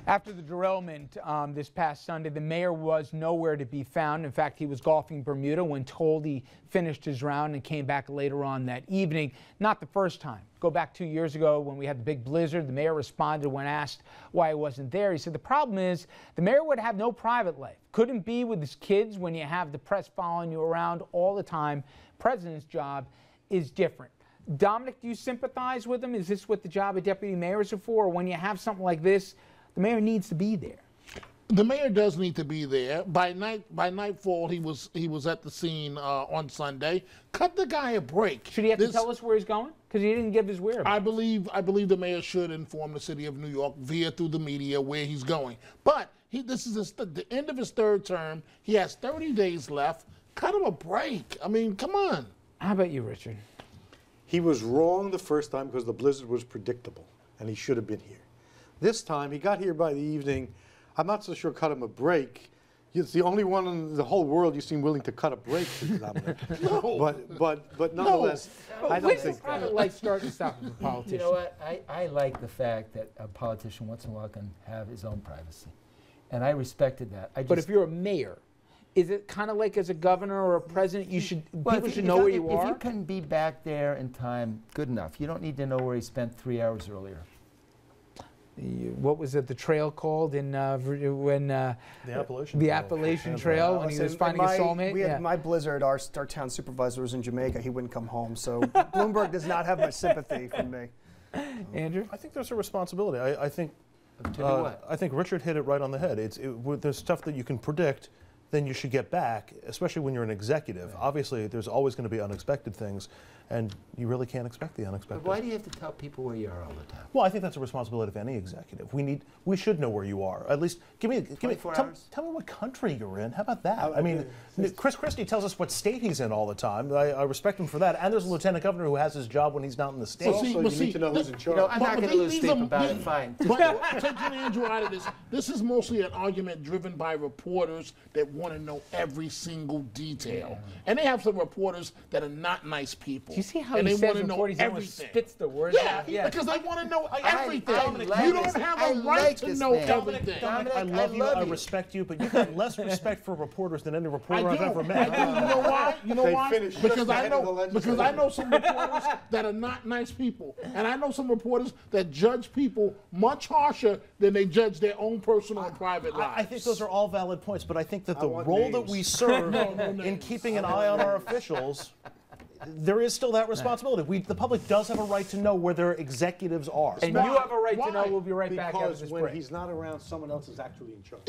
After the derailment this past Sunday, the mayor was nowhere to be found. In fact, he was golfing Bermuda when told he finished his round and came back later on that evening. Not the first time. Go back 2 years ago when we had the big blizzard. The mayor responded when asked why he wasn't there. He said the problem is the mayor would have no private life. Couldn't be with his kids when you have the press following you around all the time. President's job is different. Dominic, do you sympathize with him? Is this what the job of deputy mayors are for? Or when you have something like this, the mayor needs to be there. The mayor does need to be there. By nightfall, he was at the scene on Sunday. Cut the guy a break. Should he have to tell us where he's going? Because he didn't give his whereabouts. I believe the mayor should inform the city of New York through the media where he's going. But this is the end of his third term. He has 30 days left. Cut him a break. I mean, come on. How about you, Richard? He was wrong the first time because the blizzard was predictable, and he should have been here. This time, he got here by the evening. I'm not so sure cut him a break. It's the only one in the whole world you seem willing to cut a break to, Dominic. No. But nonetheless, I don't think private life start to stop with a politician? You know what? I like the fact that a politician once in a while can have his own privacy. And I respected that. But if you're a mayor, is it kind of like as a governor or a president, people should know where you are? If you can be back there in time, good enough. You don't need to know where he spent 3 hours earlier. What was it, the trail called in the Appalachian Trail when he was finding his soulmate? We had my blizzard. Our town supervisor was in Jamaica. He wouldn't come home. So Bloomberg does not have much sympathy from me. Andrew, I think there's a responsibility. I think Richard hit it right on the head. There's stuff that you can predict, then you should get back, especially when you're an executive. Right. Obviously, there's always going to be unexpected things, and you really can't expect the unexpected. But why do you have to tell people where you are all the time? Well, I think that's a responsibility of any executive. We should know where you are. At least tell me what country you're in. How about that? I mean, Chris Christie tells us what state he's in all the time. I respect him for that. And there's a lieutenant governor who has his job when he's not in the state. So you need to know who's in charge. You know, I'm not going to lose sleep about it. Fine. But taking Andrew out of this, this is mostly an argument driven by reporters that want to know every single detail. And they have some reporters that are not nice people. Do you see how and he they says want to know everything? Spits the words out? Yeah, because they want to know everything. Dominic, you don't have a right to know everything. Dominic, I love you, I respect you, but you've got less respect for reporters than any reporter I've ever met. I do. You know why? You know why? Because I know some reporters that are not nice people, and I know some reporters that judge people much harsher than they judge their own personal and private lives. I think those are all valid points, but I think that the role that we serve in keeping an eye on our officials, there is still that responsibility. The public does have a right to know where their executives are. And you have a right to know. We'll be right back after this break. Because when he's not around, someone else is actually in charge.